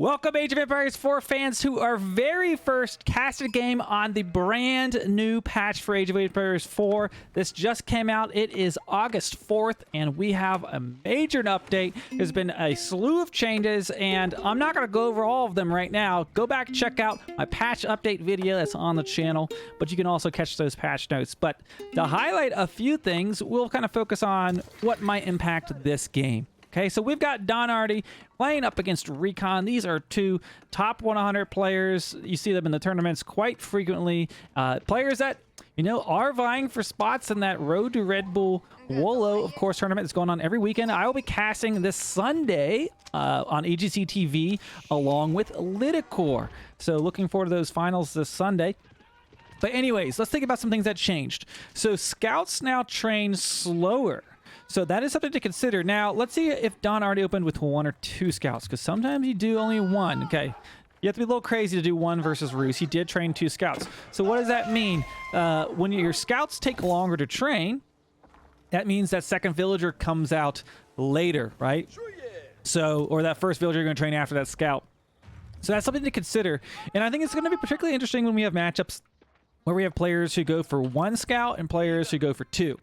Welcome, Age of Empires 4 fans, to our very first casted game on the brand new patch for Age of Empires 4. This just came out. It is August 4th, and we have a major update. There's been a slew of changes, and I'm not going to go over all of them right now. Go back, check out my patch update video that's on the channel, but you can also catch those patch notes. But to highlight a few things, we'll kind of focus on what might impact this game. Okay, so we've got Don Artie playing up against Recon. These are two top 100 players. You see them in the tournaments quite frequently. Players that, you know, are vying for spots in that Road to Red Bull Wolo, of course, tournament that's going on every weekend. I will be casting this Sunday on EGC TV along with Lidicor. So looking forward to those finals this Sunday. But anyways, let's think about some things that changed. So scouts now train slower. So that is something to consider. Now, let's see if Don already opened with one or two scouts, because sometimes you do only one. Okay, you have to be a little crazy to do one versus Roos. He did train two scouts. So what does that mean? When your scouts take longer to train, that means that second villager comes out later, right? So, or that first villager you're going to train after that scout. So that's something to consider. And I think it's going to be particularly interesting when we have matchups where we have players who go for one scout and players who go for two.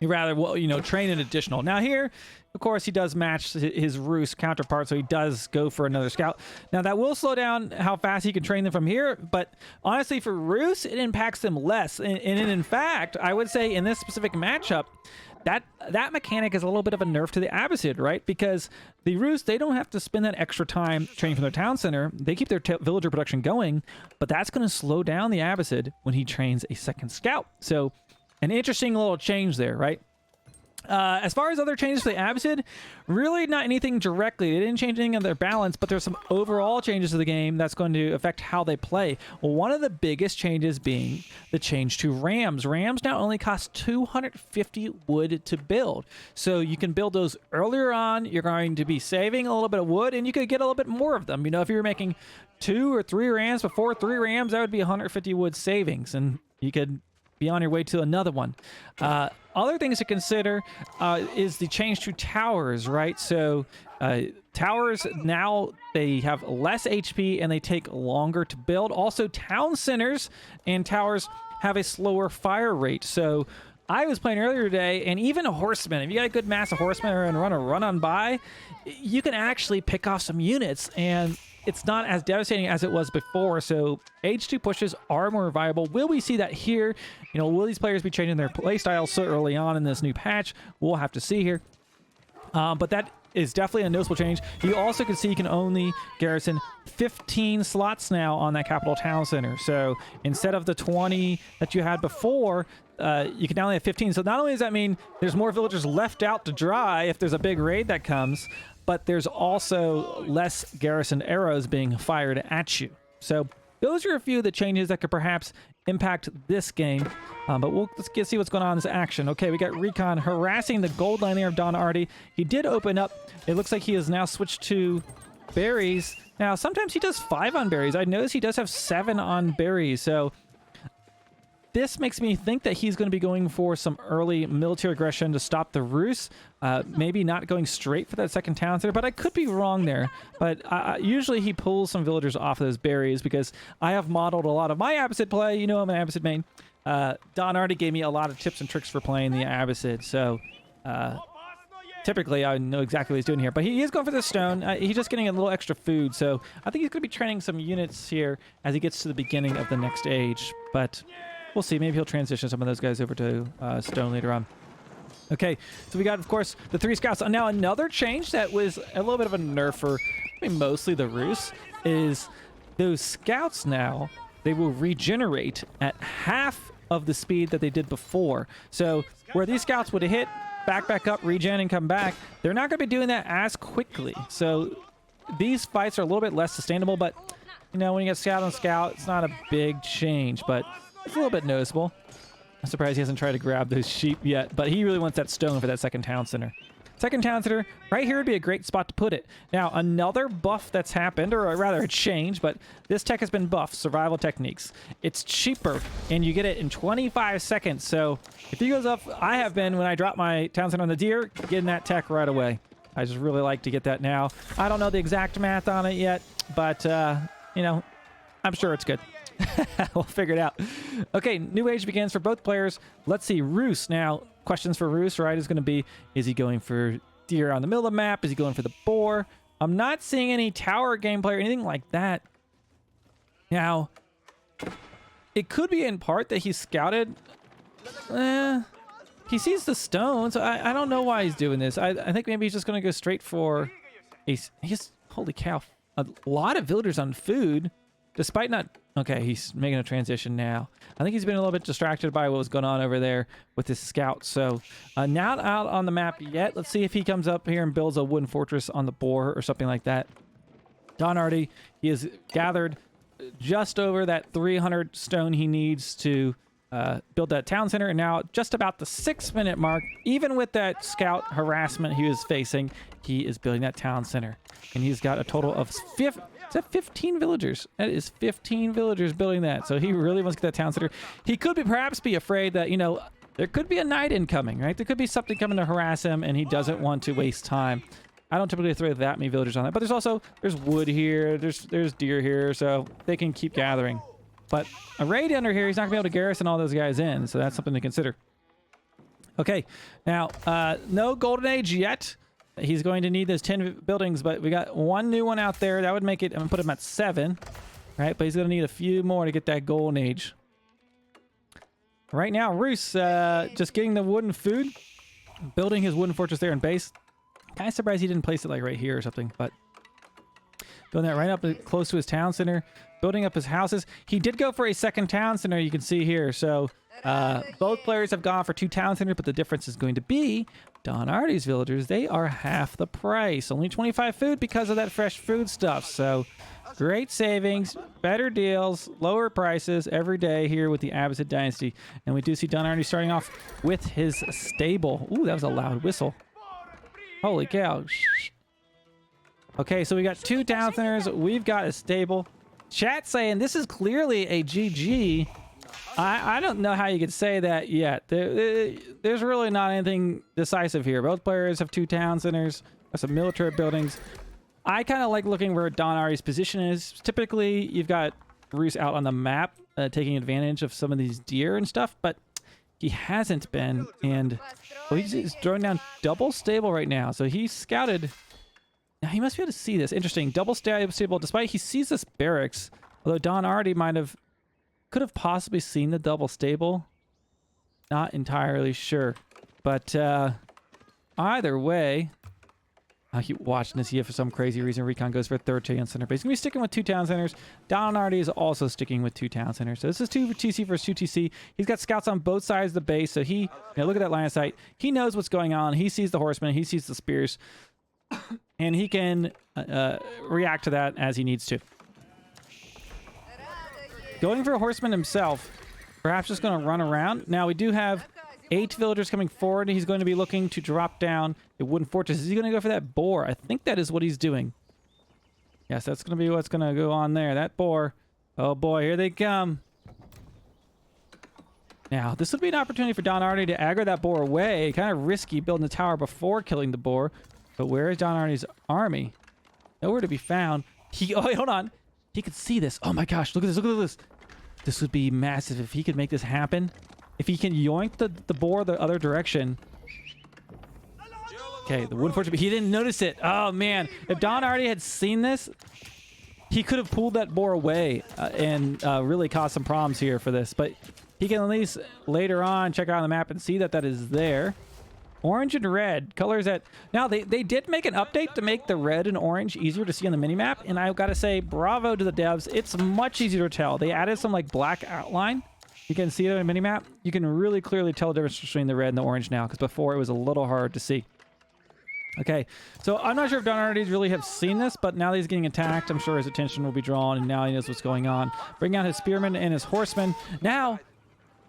You rather, well, you know, train an additional. Now here, of course, he does match his Roos counterpart, so he does go for another scout. Now that will slow down how fast he can train them from here, but honestly, for Roos, it impacts them less. And in fact, I would say in this specific matchup, that mechanic is a little bit of a nerf to the Abbasid, right? Because the Roos, they don't have to spend that extra time training from their town center. They keep their villager production going, but that's going to slow down the Abbasid when he trains a second scout. So an interesting little change there, right? As far as other changes for the Abbasid, really not anything directly. They didn't change anything on their balance, but there's some overall changes to the game that's going to affect how they play. Well, one of the biggest changes being the change to rams. Rams now only cost 250 wood to build. So you can build those earlier on. You're going to be saving a little bit of wood, and you could get a little bit more of them. You know, if you were making 2 or 3 rams before 3 rams, that would be 150 wood savings, and you could be on your way to another one. Other things to consider is the change to towers, right? So towers now, they have less HP and they take longer to build. Also, town centers and towers have a slower fire rate. So I was playing earlier today, and even a horseman, if you got a good mass of horsemen and run on by, you can actually pick off some units, and it's not as devastating as it was before. So H2 pushes are more viable. Will we see that here? You know, will these players be changing their playstyle so early on in this new patch? We'll have to see here. But that is definitely a noticeable change. You also can see you can only garrison 15 slots now on that capital town center. So instead of the 20 that you had before, you can now only have 15. So not only does that mean there's more villagers left out to dry if there's a big raid that comes, but there's also less garrison arrows being fired at you. So those are a few of the changes that could perhaps impact this game. But let's see what's going on in this action. Okay, we got Recon harassing the gold line there of Don Artie. He did open up. It looks like he has now switched to berries. Now, sometimes he does 5 on berries. I notice he does have 7 on berries. So this makes me think that he's going to be going for some early military aggression to stop the Roos. Maybe not going straight for that second town center, but I could be wrong there. But usually he pulls some villagers off of those berries, because I have modeled a lot of my Abbasid play. You know, I'm an Abbasid main. Don already gave me a lot of tips and tricks for playing the Abbasid. So typically I know exactly what he's doing here. But he is going for the stone. He's just getting a little extra food. So I think he's going to be training some units here as he gets to the beginning of the next age. But we'll see. Maybe he'll transition some of those guys over to stone later on. Okay, so we got, of course, the 3 scouts. Now, another change that was a little bit of a nerf for, I mean, mostly the Roos, is those scouts now, they will regenerate at half of the speed that they did before. So where these scouts would hit, back up, regen, and come back, they're not going to be doing that as quickly. So these fights are a little bit less sustainable, but, you know, when you get scout on scout, it's not a big change, but it's a little bit noticeable. I'm surprised he hasn't tried to grab those sheep yet, but he really wants that stone for that second town center. Second town center, right here would be a great spot to put it. Now, another buff that's happened, or rather a change, but this tech has been buffed, survival techniques. It's cheaper, and you get it in 25 seconds. So if he goes up, I have been, when I drop my town center on the deer, getting that tech right away. I just really like to get that now. I don't know the exact math on it yet, but, you know, I'm sure it's good. We'll figure it out. Okay, new age begins for both players. Let's see, Roos. Now, questions for Roos, right, is going to be, is he going for deer on the middle of the map? Is he going for the boar? I'm not seeing any tower gameplay or anything like that. Now, it could be in part that he scouted. He sees the stone, so I don't know why he's doing this. I think maybe he's just going to go straight for he's holy cow, a lot of villagers on food, despite not. Okay, he's making a transition now. I think he's been a little bit distracted by what was going on over there with his scout. So not out on the map yet. Let's see if he comes up here and builds a wooden fortress on the boar or something like that. Don Artie, he has gathered just over that 300 stone he needs to build that town center, and now just about the 6-minute mark, even with that scout harassment he was facing, he is building that town center, and he's got a total of 15 villagers. That is 15 villagers building that, so he really wants to get that town center. He could perhaps be afraid that, you know, there could be a knight incoming, right? There could be something coming to harass him, and he doesn't want to waste time. I don't typically throw that many villagers on that, but there's wood here, there's deer here, so they can keep gathering. But a raid under here, he's not going to be able to garrison all those guys in, so that's something to consider. Okay, now, no Golden Age yet. He's going to need those 10 buildings, but we got one new one out there. That would make it, I'm going to put him at 7, right? But he's going to need a few more to get that Golden Age. Right now, Roos, just getting the wooden food, building his wooden fortress there in base. Kind of surprised he didn't place it like right here or something, but doing that right up close to his town center, building up his houses. He did go for a second town center, you can see here. So both players have gone for 2 town centers, but the difference is going to be Don Artie's villagers. They are half the price. Only 25 food because of that fresh food stuff. So great savings, better deals, lower prices every day here with the Abbasid dynasty. And we do see Don Artie starting off with his stable. Ooh, that was a loud whistle. Holy cow. Okay, so we got 2 town centers. We've got a stable. Chat saying this is clearly a GG. I don't know how you could say that yet. There's really not anything decisive here. Both players have 2 town centers, some military buildings. I kind of like looking where Don Artie's position is. Typically, you've got Roos out on the map taking advantage of some of these deer and stuff, but he hasn't been, and he's throwing down double stable right now. So he scouted. Now he must be able to see this. Interesting. Double stable, despite he sees this barracks. Although Don Artie could have possibly seen the double stable. Not entirely sure. But either way, I'll keep watching to see if for some crazy reason Recon goes for a 3rd town center. But he's going to be sticking with 2 town centers. Don Artie is also sticking with 2 town centers. So this is 2 TC versus 2 TC. He's got scouts on both sides of the base. So he, look at that line of sight. He knows what's going on. He sees the horsemen. He sees the spears. And he can react to that as he needs to. Going for a horseman himself. Perhaps just going to run around. Now we do have 8 villagers coming forward. He's going to be looking to drop down a wooden fortress. Is he going to go for that boar? I think that is what he's doing. Yes, that's going to be what's going to go on there. That boar. Oh boy, here they come. Now, this would be an opportunity for Don Artie to aggro that boar away. Kind of risky building the tower before killing the boar. But where is Don Artie's army? Nowhere to be found. Oh, wait, hold on. He could see this. Oh my gosh, look at this, look at this. This would be massive if he could make this happen. If he can yoink the boar the other direction. Okay, the wooden fortress, but he didn't notice it. Oh man, if Don Artie had seen this, he could have pulled that boar away and really caused some problems here for this. But he can at least later on check out on the map and see that that is there. Orange and red colors that now they did make an update to make the red and orange easier to see on the minimap, and I've got to say bravo to the devs. It's much easier to tell. They added some like black outline. You can see it on the minimap. You can really clearly tell the difference between the red and the orange now, because before it was a little hard to see. Okay, so I'm not sure if Don Artie really have seen this, but now that he's getting attacked, I'm sure his attention will be drawn, and now he knows what's going on. Bring out his spearmen and his horsemen. Now,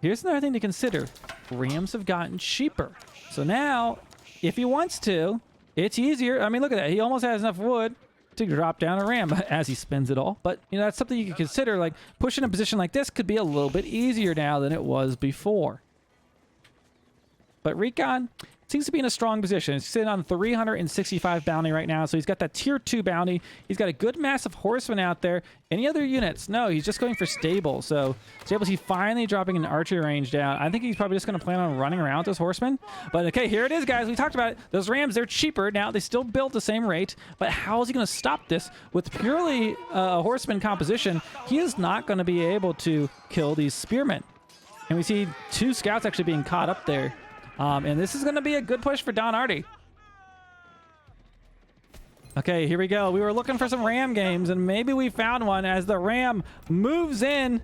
here's another thing to consider. Rams have gotten cheaper. So now, if he wants to, it's easier. I mean, look at that. He almost has enough wood to drop down a ram as he spends it all. But, you know, that's something you can consider. Like, pushing a position like this could be a little bit easier now than it was before. But Recon, seems to be in a strong position. He's sitting on 365 bounty right now, so he's got that tier 2 bounty. He's got a good mass of horsemen out there. Any other units? No, he's just going for stable. So stables, he's finally dropping an archery range down. I think he's probably just going to plan on running around with those horsemen. But okay, here it is, guys. We talked about it. Those rams, they're cheaper now. They still build the same rate. But how is he going to stop this with purely a horseman composition? He is not going to be able to kill these spearmen. And we see 2 scouts actually being caught up there. And this is going to be a good push for Don Artie. Okay, here we go. We were looking for some ram games, and maybe we found one as the ram moves in.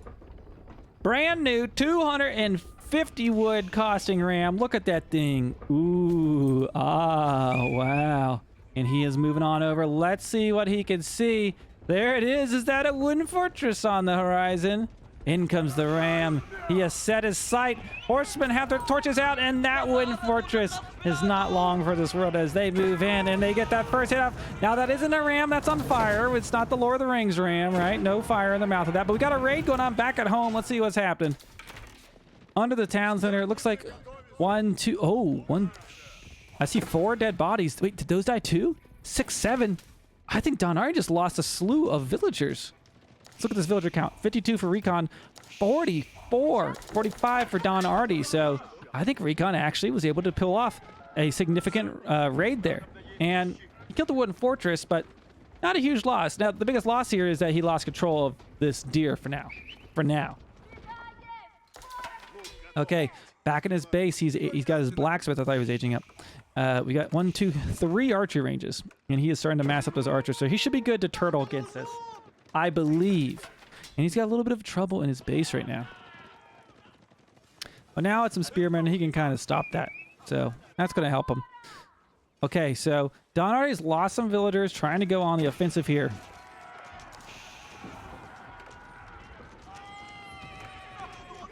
Brand new 250 wood costing ram. Look at that thing. Ooh, wow. And he is moving on over. Let's see what he can see. There it is. Is that a wooden fortress on the horizon? In comes the ram. He has set his sight. Horsemen have their torches out, and that wooden fortress is not long for this world as they move in and they get that first hit off. Now, that isn't a ram that's on fire. It's not the Lord of the Rings ram, right? No fire in the mouth of that. But we got a raid going on back at home. Let's see what's happening. Under the town center, it looks like 1, 2. Oh, 1. I see 4 dead bodies. Wait, did those die too? 6, 7. I think Don Artie just lost a slew of villagers. Let's look at this villager count. 52 for Recon, 44, 45 for Don Artie. So I think Recon actually was able to pull off a significant raid there. And he killed the wooden fortress, but not a huge loss. Now, the biggest loss here is that he lost control of this deer for now. Okay, back in his base, he's got his blacksmith. I thought he was aging up. We got 1, 2, 3 archery ranges, and he is starting to mass up those archers. So he should be good to turtle against this, I believe. And he's got a little bit of trouble in his base right now. But now it's some spearmen, and he can kind of stop that. So that's going to help him. Okay, so Don Artie's lost some villagers trying to go on the offensive here.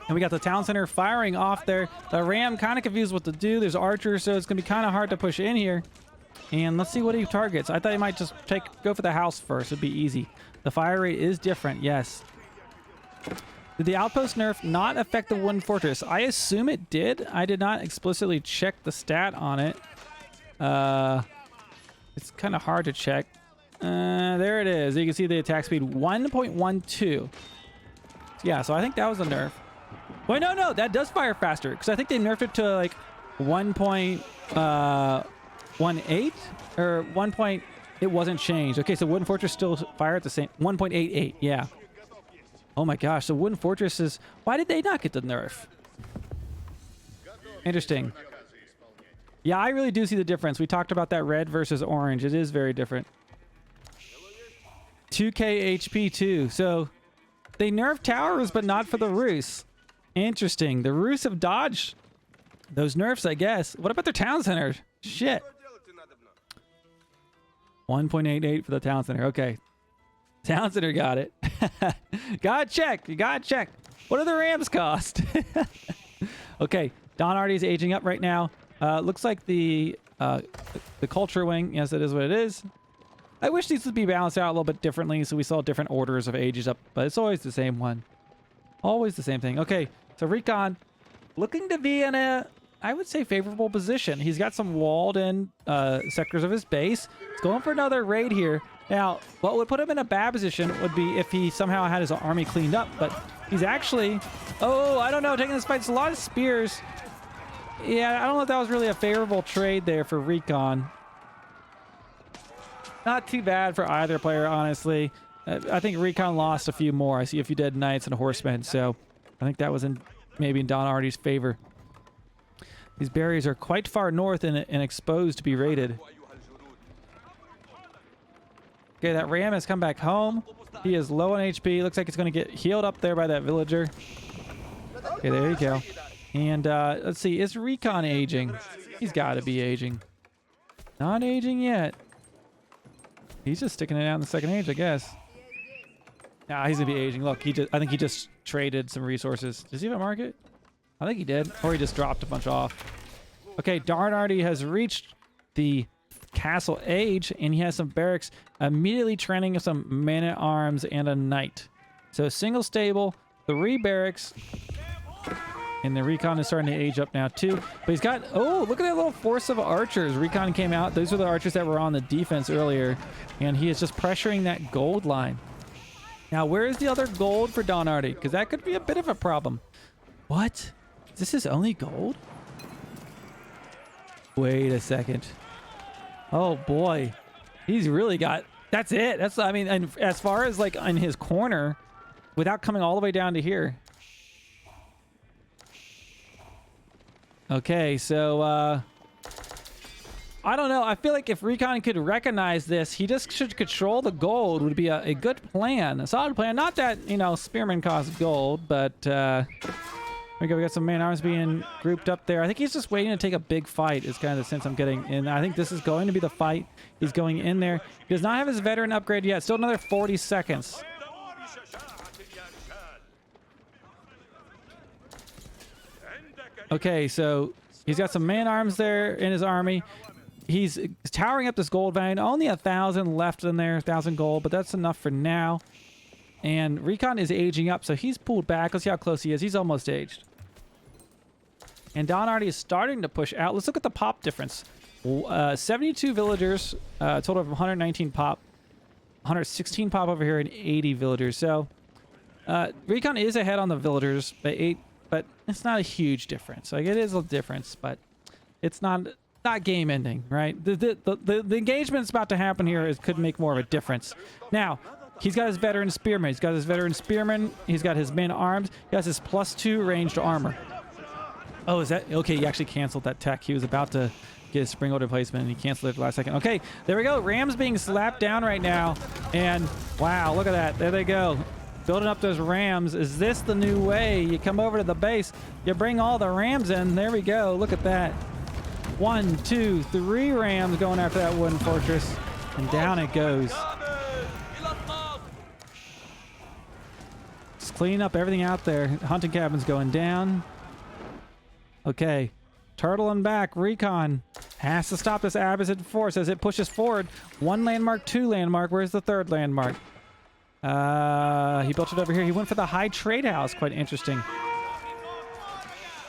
And we got the town center firing off there. The ram kind of confused what to do. There's archers, so it's going to be kind of hard to push in here. And let's see what he targets. I thought he might just go for the house first. It'd be easy. The fire rate is different, yes. Did the outpost nerf not affect the wooden fortress? I assume it did. I did not explicitly check the stat on it. It's kind of hard to check. There it is. You can see the attack speed 1.12. Yeah, so I think that was a nerf. Wait, no, that does fire faster because I think they nerfed it to like 1.18 or 1. It wasn't changed. Okay, so wooden fortress still fire at the same 1.88. Yeah. Oh my gosh, so wooden fortress is. Why did they not get the nerf? Interesting. Yeah, I really do see the difference. We talked about that red versus orange. It is very different. 2k HP too. So they nerfed towers, but not for the Rus. Interesting. The Rus have dodged those nerfs, I guess. What about their town center? Shit. 1.88 for the town center. Okay. Town center got it. Gotta check. You gotta check. What do the rams cost? Okay. Don Artie's aging up right now. Looks like the culture wing. Yes, that is what it is. I wish these would be balanced out a little bit differently so we saw different orders of ages up, but it's always the same one. Always the same thing. Okay. So Recon looking to be in a, I would say, favorable position. He's got some walled in sectors of his base. He's going for another raid here. Now, what would put him in a bad position would be if he somehow had his army cleaned up, but he's actually, oh, I don't know, taking this fight. It's a lot of spears. Yeah, I don't know if that was really a favorable trade there for Recon. Not too bad for either player, honestly. I think Recon lost a few more. I see a few dead knights and horsemen, so I think that was maybe in Don Artie's favor. These barriers are quite far north and exposed to be raided. Okay, that ram has come back home. He is low on HP. Looks like it's going to get healed up there by that villager. Okay, there you go. And let's see, is Recon aging? He's got to be aging. Not aging yet. He's just sticking it out in the second age, I guess. Nah, he's going to be aging. Look, I think he just traded some resources. Does he have a market? I think he did. Or he just dropped a bunch off. Okay, Don Artie has reached the castle age, and he has some barracks immediately training some men-at-arms and a knight. So single stable, 3 barracks. And the Recon is starting to age up now too. But he's got, oh, look at that little force of archers. Recon came out. Those were the archers that were on the defense earlier. And he is just pressuring that gold line. Now, where is the other gold for Donarty? Because that could be a bit of a problem. What? This is only gold? Wait a second. Oh boy. He's really got, that's it. That's, I mean, and as far as like in his corner, without coming all the way down to here. Okay, so I don't know. I feel like if Recon could recognize this, he just should control the gold would be a good plan, a solid plan. Not that, you know, Spearman costs gold, but we got some man arms being grouped up there. I think he's just waiting to take a big fight is kind of the sense I'm getting. And I think this is going to be the fight. He's going in there. He does not have his veteran upgrade yet. Still another 40 seconds. Okay, so he's got some man-arms there in his army. He's towering up this gold vein. Only 1,000 left in there, 1,000 gold, but that's enough for now. And Recon is aging up, so he's pulled back. Let's see how close he is. He's almost aged. And Donarty is starting to push out. Let's look at the pop difference. 72 villagers, total of 119 pop. 116 pop over here and 80 villagers. So Recon is ahead on the villagers by 8. But it's not a huge difference. Like, it is a difference, but it's not game ending, right? The engagement's about to happen here could make more of a difference. Now, he's got his veteran spearman. He's got his veteran spearman. He's got his man arms. He has his +2 ranged armor. Oh, is that okay? He actually canceled that tech. He was about to get his springboard replacement, and he canceled it at the last second. Okay, there we go. Rams being slapped down right now, and wow, look at that. There they go. Building up those rams. Is this the new way? You come over to the base, you bring all the rams in. There we go. Look at that. 1, 2, 3 rams going after that wooden fortress. And down it goes. Just clean up everything out there. Hunting cabin's going down. Okay. Turtling back. Recon has to stop this Abbasid force as it pushes forward. 1 landmark, 2 landmark. Where's the 3rd landmark? He built it over here. He went for the high trade house. Quite interesting.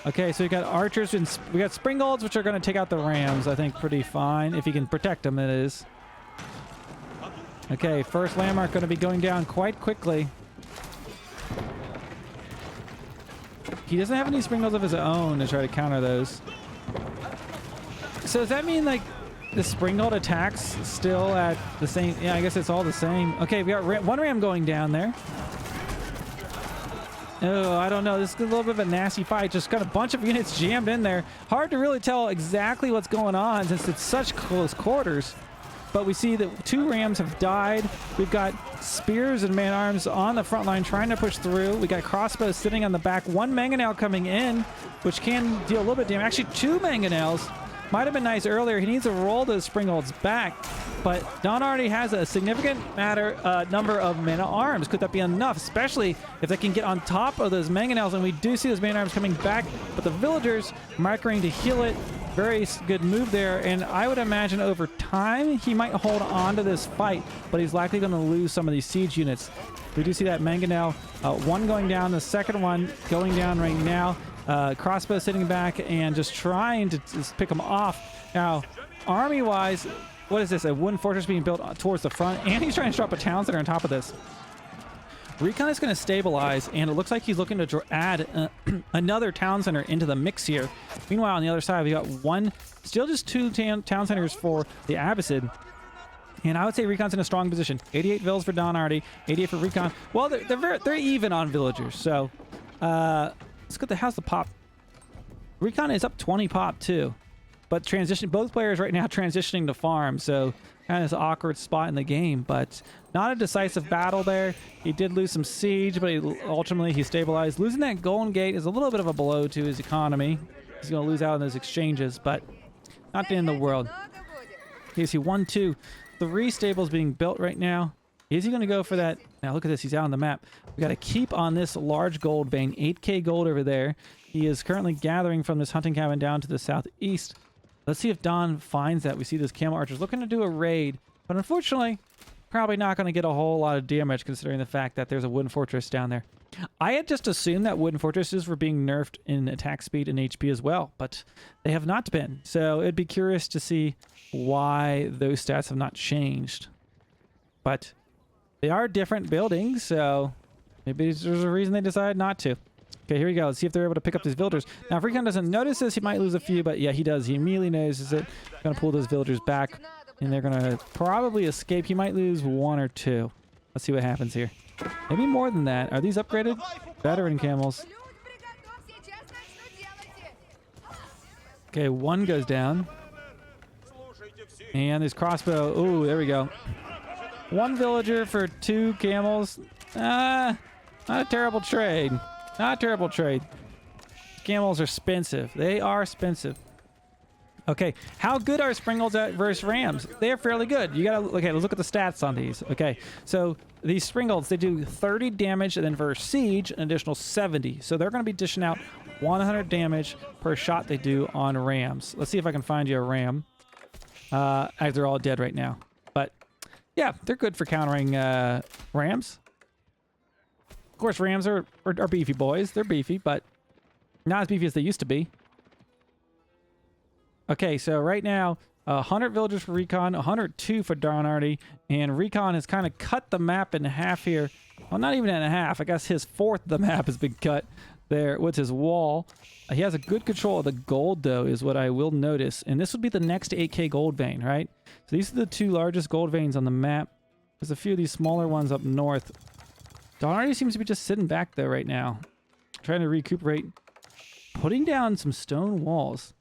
Okay, so we got archers and we got springalds, which are going to take out the rams. I think pretty fine if he can protect them. It is. Okay, first landmark going to be going down quite quickly. He doesn't have any springalds of his own to try to counter those. So does that mean like the springald attacks still at the same? Yeah, I guess it's all the same. Okay, we got 1 ram going down there. Oh, I don't know. This is a little bit of a nasty fight. Just got a bunch of units jammed in there. Hard to really tell exactly what's going on since it's such close quarters. But we see that 2 rams have died. We've got spears and man-arms on the front line trying to push through. We got crossbows sitting on the back. 1 mangonel coming in, which can deal a little bit of damage. Actually, 2 mangonels. Might have been nice earlier. He needs to roll those springalds back. But Don already has a significant number of man-at-arms. Could that be enough? Especially if they can get on top of those mangonels. And we do see those man-at-arms coming back. But the villagers microing to heal it. Very good move there. And I would imagine over time, he might hold on to this fight. But he's likely going to lose some of these siege units. We do see that mangonel. 1 going down. The second one going down right now. Crossbow sitting back and just trying to just pick them off. Now, army-wise, what is this? A wooden fortress being built towards the front, and he's trying to drop a town center on top of this. Recon is going to stabilize, and it looks like he's looking to add another town center into the mix here. Meanwhile, on the other side, we got still just 2 town centers for the Abbasid. And I would say Recon's in a strong position. 88 vills for Donarty, 88 for Recon. Well, they're even on villagers, so let's get how's the pop. Recon is up 20 pop too, but both players right now transitioning to farm, so kind of this awkward spot in the game, but not a decisive battle there. He did lose some siege, but ultimately he stabilized. Losing that Golden Gate is a little bit of a blow to his economy. He's going to lose out on those exchanges, but not the end of the world. You see 1, 2, 3 stables being built right now. Is he going to go for that? Now look at this. He's out on the map. We got to keep on this large gold vein. 8k gold over there. He is currently gathering from this hunting cabin down to the southeast. Let's see if Don finds that. We see those camel archers looking to do a raid. But unfortunately, probably not going to get a whole lot of damage considering the fact that there's a wooden fortress down there. I had just assumed that wooden fortresses were being nerfed in attack speed and HP as well, but they have not been. So it'd be curious to see why those stats have not changed. But they are different buildings, so maybe there's a reason they decided not to. Okay, here we go. Let's see if they're able to pick up these villagers. Now, if Recon doesn't notice this, he might lose a few, but yeah, he does. He immediately notices it. Going to pull those villagers back, and they're going to probably escape. He might lose 1 or 2. Let's see what happens here. Maybe more than that. Are these upgraded? Veteran camels. Okay, 1 goes down. And there's crossbow. Ooh, there we go. 1 villager for 2 camels. Not a terrible trade. Not a terrible trade. Camels are expensive. They are expensive. Okay, how good are Springles at versus Rams? They are fairly good. You gotta, okay, let's look at the stats on these. Okay, so these Springles, they do 30 damage, and then versus Siege, an additional 70. So they're gonna be dishing out 100 damage per shot they do on Rams. Let's see if I can find you a Ram. They're all dead right now. But yeah, they're good for countering Rams. Of course, Rams are beefy boys. They're beefy, but not as beefy as they used to be. Okay, so right now, 100 villagers for Recon, 102 for Donardi, and Recon has kind of cut the map in half here. Well, not even in half. I guess his fourth of the map has been cut there with his wall. He has a good control of the gold, though, is what I will notice. And this would be the next 8K gold vein, right? So these are the 2 largest gold veins on the map. There's a few of these smaller ones up north. Donardi seems to be just sitting back, though, right now. Trying to recuperate. Putting down some stone walls.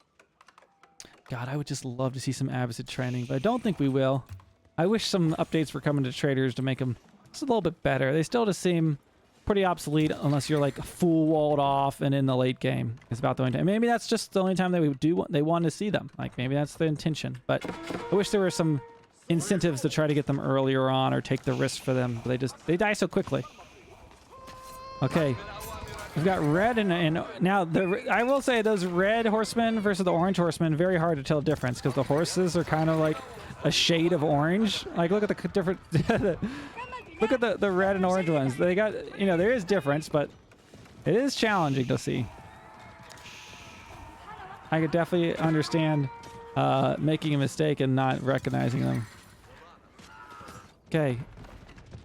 God, I would just love to see some Abbasid training, but I don't think we will. I wish some updates were coming to traders to make them just a little bit better. They still just seem pretty obsolete unless you're like full walled off and in the late game. It's about the only time. Maybe that's just the only time they want to see them. Like maybe that's the intention. But I wish there were some incentives to try to get them earlier on or take the risk for them. But they die so quickly. Okay. We've got red and now I will say those red horsemen versus the orange horsemen, very hard to tell the difference because the horses are kind of like a shade of orange. Like look at the different look at the red and orange ones. They got, you know, there is difference, but it is challenging to see. I could definitely understand making a mistake and not recognizing them. Okay.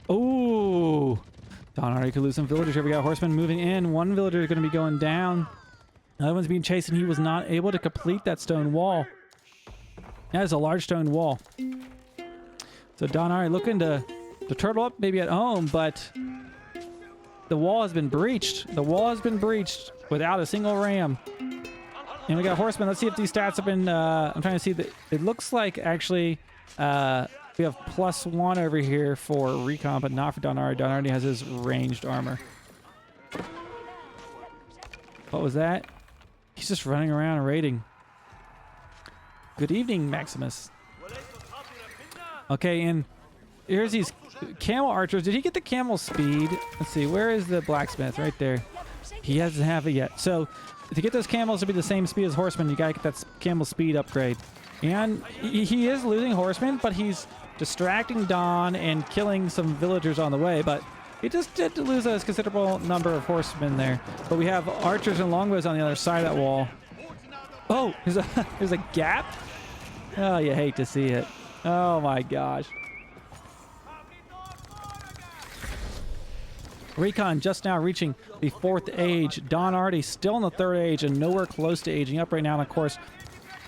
Ooh. Donardi could lose some villagers here. We got horsemen moving in. 1 villager is going to be going down. Another one's being chased, and he was not able to complete that stone wall. That is a large stone wall. So Donardi looking to turtle up maybe at home, but the wall has been breached. The wall has been breached without a single ram. And we got horsemen. Let's see if these stats have been... I'm trying to see that. It looks like actually... we have +1 over here for Recon, but not for Donardi. Donardi has his ranged armor. What was that? He's just running around and raiding. Good evening, Maximus. Okay, and here's these camel archers. Did he get the camel speed? Let's see, where is the blacksmith? Right there. He doesn't have it yet. So to get those camels to be the same speed as horsemen, you gotta get that camel speed upgrade. And he is losing horsemen, but he's distracting Don and killing some villagers on the way, but he just did lose a considerable number of horsemen there. But we have archers and longbows on the other side of that wall. Oh, there's a gap? Oh, you hate to see it. Oh my gosh. Recon just now reaching the 4th age. Donardi still in the 3rd age and nowhere close to aging up right now. And of course,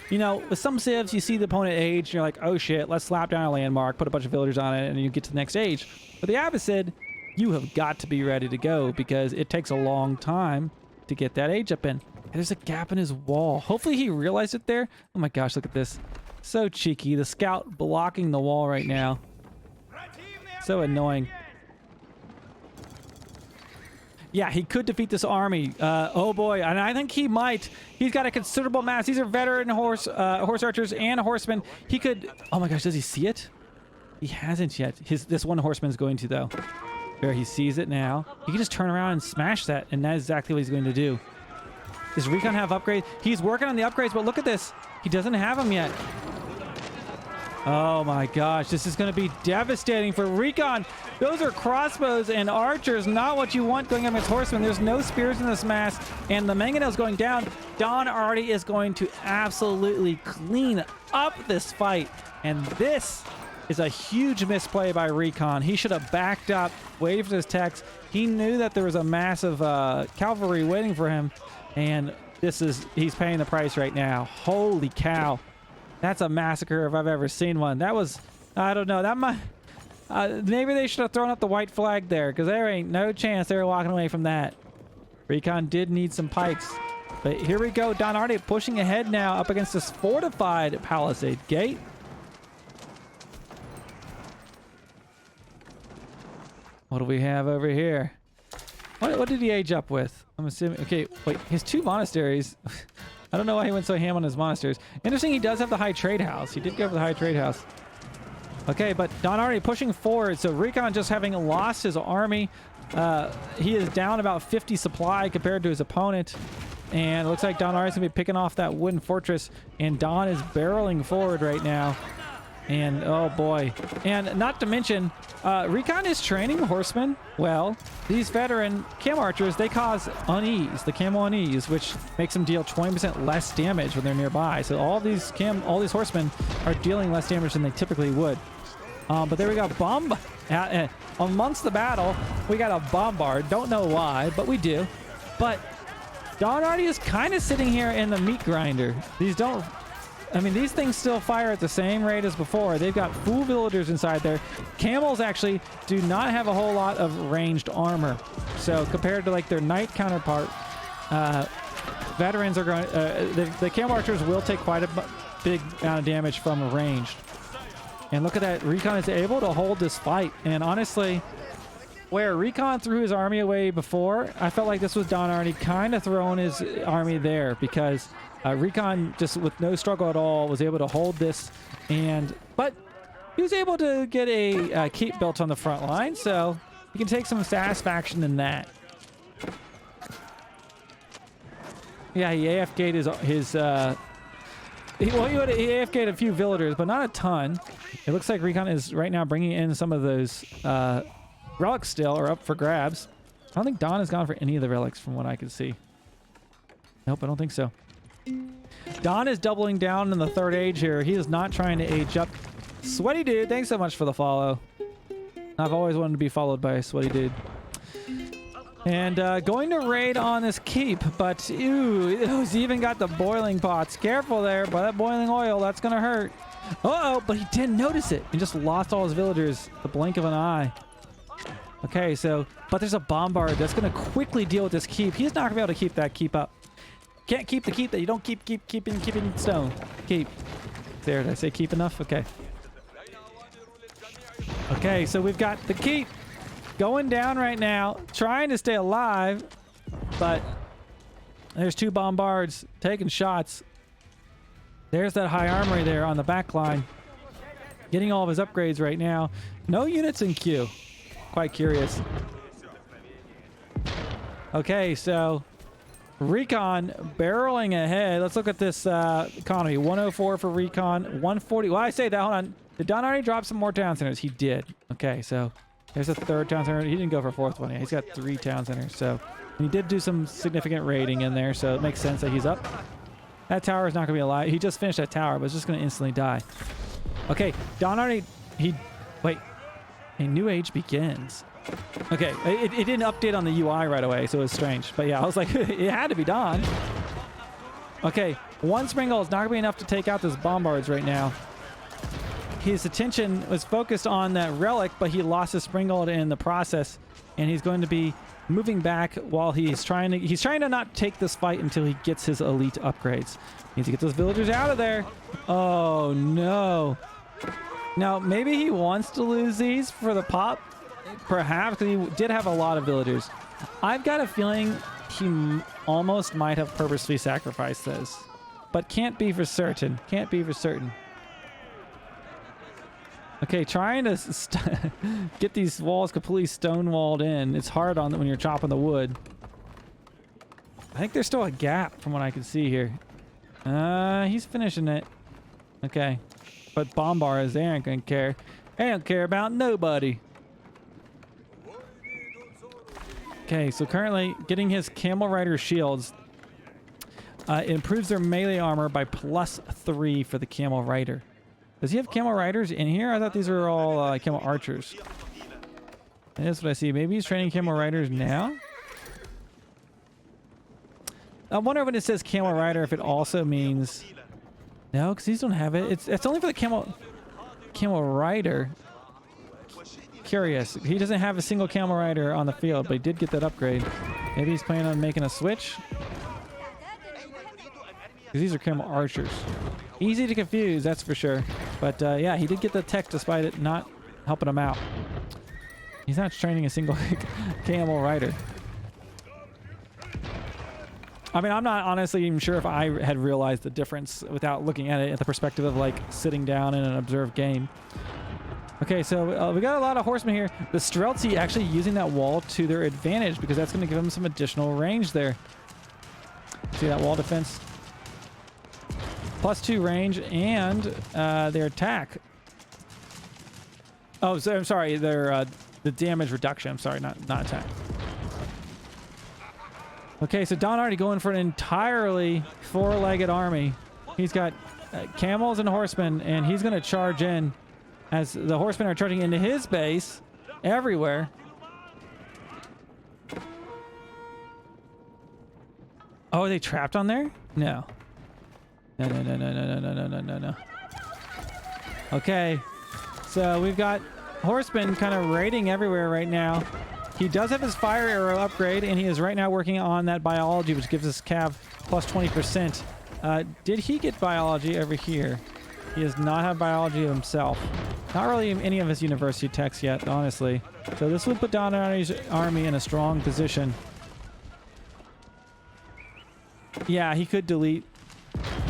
you know, with some civs, you see the opponent age, and you're like, oh shit, let's slap down a landmark, put a bunch of villagers on it, and you get to the next age. But the Abbasid, you have got to be ready to go because it takes a long time to get that age up in. There's a gap in his wall. Hopefully he realized it there. Oh my gosh, look at this. So cheeky. The scout blocking the wall right now. So annoying. Yeah, he could defeat this army. Oh boy, and I think he might. He's got a considerable mass. These are veteran horse archers and horsemen. He could... Oh my gosh, does he see it? He hasn't yet. This one horseman's going to, though. There, he sees it now. He can just turn around and smash that, and that is exactly what he's going to do. Does Recon have upgrades? He's working on the upgrades, but look at this. He doesn't have them yet. Oh my gosh, this is going to be devastating for Recon. Those are crossbows and archers, not what you want going up against horsemen. There's no spears in this mass, and the mangonel's going down. Don Artie is going to absolutely clean up this fight, and this is a huge misplay by Recon. He should have backed up, waited for his techs. He knew that there was a massive cavalry waiting for him, and he's paying the price right now. Holy cow. That's a massacre if I've ever seen one. That was, I don't know, that might, maybe they should have thrown up the white flag there, because there ain't no chance they were walking away from that. Recon did need some pikes. But here we go, Don Artie pushing ahead now up against this fortified palisade gate. What do we have over here? What did he age up with? I'm assuming, okay, wait, his 2 monasteries. I don't know why he went so ham on his monasteries. Interesting, he does have the high trade house. He did go for the high trade house. Okay, but Don Artie pushing forward. So Recon just having lost his army. He is down about 50 supply compared to his opponent. And it looks like Don Artie's going to be picking off that wooden fortress. And Don is barreling forward right now. And oh boy. And not to mention, Recon is training horsemen well. These veteran cam archers, they cause unease, the camo unease, which makes them deal 20% less damage when they're nearby. So all these horsemen are dealing less damage than they typically would. But there we go, amongst the battle, we got a bombard. Don't know why, but we do. But Don Artie is kind of sitting here in the meat grinder. These things still fire at the same rate as before. They've got full villagers inside there. Camels actually do not have a whole lot of ranged armor. So compared to like their knight counterpart, veterans are going, the camel archers will take quite a big amount of damage from ranged. And look at that, Recon is able to hold this fight. And honestly, where Recon threw his army away before, I felt like this was Don Artie kind of throwing his army there, because Recon, just with no struggle at all, was able to hold this, but he was able to get a keep built on the front line, so he can take some satisfaction in that. Yeah, he AFK'd he AFK'd a few villagers, but not a ton. It looks like Recon is right now bringing in some of those relics still are up for grabs. I don't think Don has gone for any of the relics from what I can see. Nope, I don't think so. Don is doubling down in the 3rd age here. He is not trying to age up. Sweaty Dude, thanks so much for the follow. I've always wanted to be followed by a Sweaty Dude. And going to raid on this keep, but ew, he's even got the boiling pots. Careful there, by that boiling oil, that's going to hurt. Uh-oh, but he didn't notice it. He just lost all his villagers the blink of an eye. Okay, so, but there's a bombard that's going to quickly deal with this keep. He's not going to be able to keep that keep up. Can't keep the keep that you don't keeping stone. Keep. There, did I say keep enough? Okay. Okay, so we've got the keep going down right now, trying to stay alive, but there's 2 bombards taking shots. There's that high armory there on the back line, getting all of his upgrades right now. No units in queue. Quite curious. Okay, so Recon barreling ahead. Let's look at this economy. 104 for Recon, 140. Well, I say that. Hold on. Did Don already drop some more town centers? He did. Okay, so there's a 3rd town center. He didn't go for a 4th one. He's got 3 town centers. So he did do some significant raiding in there, so it makes sense that he's up. That tower is not going to be alive. He just finished that tower, but it's just going to instantly die. Okay, Don already... Wait. A new age begins. Okay, it didn't update on the UI right away, so it was strange. But yeah, I was like, it had to be Don. Okay, 1 Springle is not going to be enough to take out those bombards right now. His attention was focused on that relic, but he lost his Springle in the process, and he's going to be moving back while he's trying to not take this fight until he gets his elite upgrades. He needs to get those villagers out of there. Oh no. Now, maybe he wants to lose these for the pop. Perhaps, because he did have a lot of villagers. I've got a feeling he almost might have purposely sacrificed those. But can't be for certain. Can't be for certain. Okay, trying to get these walls completely stone-walled in. It's hard on when you're chopping the wood. I think there's still a gap from what I can see here. He's finishing it. Okay. But bombars, they aren't gonna care. They don't care about nobody. Okay, so currently getting his Camel Rider shields improves their melee armor by +3 for the Camel Rider. Does he have Camel Riders in here? I thought these were all Camel Archers. And that's what I see. Maybe he's training Camel Riders now? I wonder when it says Camel Rider if it also means... No, because these don't have it. It's only for the Camel Rider. Curious. He doesn't have a single Camel Rider on the field, but he did get that upgrade. Maybe he's planning on making a switch? Because these are Camel Archers. Easy to confuse, that's for sure. But yeah, he did get the tech despite it not helping him out. He's not training a single Camel Rider. I mean, I'm not honestly even sure if I had realized the difference without looking at it at the perspective of like sitting down in an observed game. Okay, so we got a lot of horsemen here. The Streltsy actually using that wall to their advantage because that's going to give them some additional range there. See that wall defense? +2 range and their attack. Oh, so I'm sorry, their the damage reduction. I'm sorry, not attack. Okay, so Don already going for an entirely four-legged army. He's got camels and horsemen, and he's going to charge in as the horsemen are charging into his base everywhere. Oh, are they trapped on there? No. No. Okay, so we've got horsemen kind of raiding everywhere right now. He does have his fire arrow upgrade, and he is right now working on that biology, which gives us Cav plus 20%. Did he get biology over here? He does not have biology himself. Not really any of his university techs yet, honestly. So this will put Donardi's army in a strong position. Yeah, he could delete.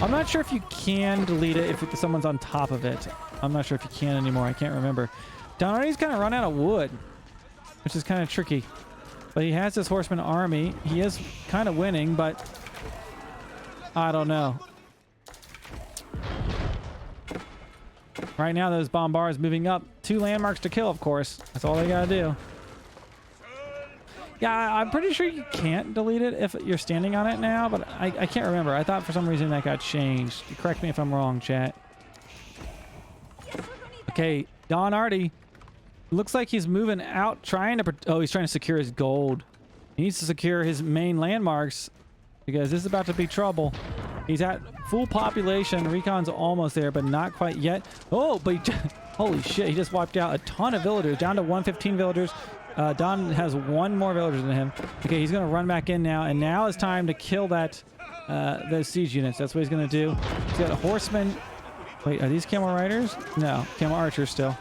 I'm not sure if you can delete it if someone's on top of it. I'm not sure if you can anymore. I can't remember. Donardi's kind of run out of wood, which is kind of tricky. But he has this horseman army. He is kind of winning, but I don't know. Right now, those bombars moving up. 2 landmarks to kill, of course. That's all they gotta do. Yeah, I'm pretty sure you can't delete it if you're standing on it now, but I can't remember. I thought for some reason that got changed. Correct me if I'm wrong, chat. Okay, Donardi. Looks like he's moving out, trying to... Oh, he's trying to secure his gold. He needs to secure his main landmarks because this is about to be trouble. He's at full population. Recon's almost there, but not quite yet. Oh, but holy shit, he just wiped out a ton of villagers, down to 115 villagers. Don has 1 more villager than him. Okay, he's going to run back in now, and now is time to kill that those siege units. That's what he's going to do. He's got a horseman. Wait, are these camel riders? No, camel archers still.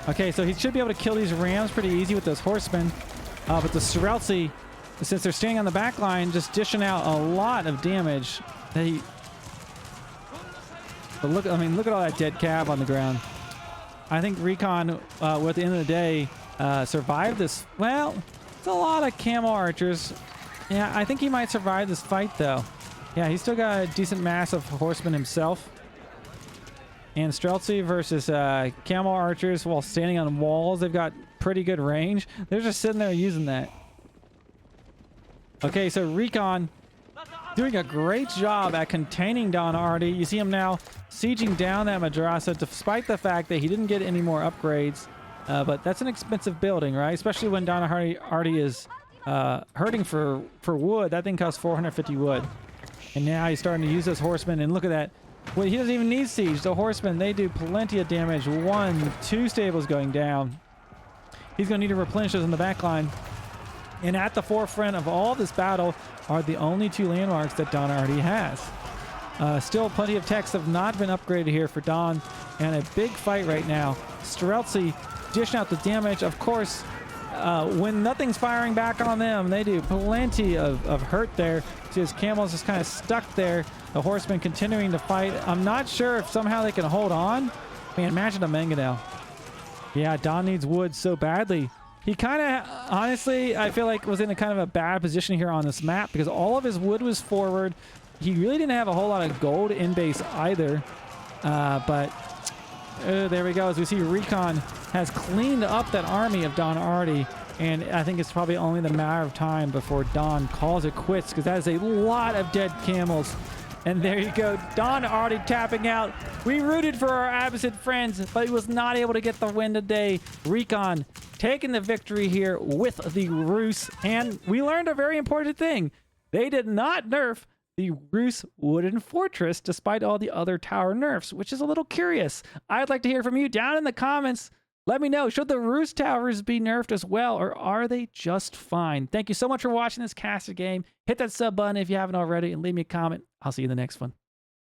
Okay, so he should be able to kill these rams pretty easy with those horsemen. But the Streltsy, since they're standing on the back line, just dishing out a lot of damage. But look, I mean, look at all that dead cav on the ground. I think Recon, will at the end of the day, survive this. Well, it's a lot of camel archers. Yeah, I think he might survive this fight, though. Yeah, he's still got a decent mass of horsemen himself. And Streltsy versus camel archers while standing on walls. They've got pretty good range. They're just sitting there using that. Okay, so Recon doing a great job at containing Donardi. You see him now sieging down that madrasa despite the fact that he didn't get any more upgrades. But that's an expensive building, right? Especially when Donardi is hurting for wood. That thing costs 450 wood. And now he's starting to use those horsemen. And look at that. Well, he doesn't even need siege. The horsemen, they do plenty of damage. 1, 2 stables going down. He's going to need to replenish those in the back line. And at the forefront of all this battle are the only 2 landmarks that Don already has. Still, plenty of techs have not been upgraded here for Don. And a big fight right now. Streltsy dishing out the damage. Of course, when nothing's firing back on them, they do plenty of hurt there. See, his camel's just kind of stuck there. The horsemen continuing to fight. I'm not sure if somehow they can hold on. Man, imagine a mangonel. Yeah, Don needs wood so badly. He kind of, honestly, I feel like was in a kind of a bad position here on this map because all of his wood was forward. he really didn't have a whole lot of gold in base either. But there we go. As we see, Recon has cleaned up that army of Don Artie. And I think it's probably only the matter of time before Don calls it quits, because that is a lot of dead camels. And there you go. Don Artie tapping out. We rooted for our Abbasid friends, but he was not able to get the win today. Recon taking the victory here with the Rus. And we learned a very important thing. They did not nerf the Rus Wooden Fortress, despite all the other tower nerfs, which is a little curious. I'd like to hear from you down in the comments. Let me know, should the Rus towers be nerfed as well, or are they just fine? Thank you so much for watching this caster game. Hit that sub button if you haven't already, and leave me a comment. I'll see you in the next one.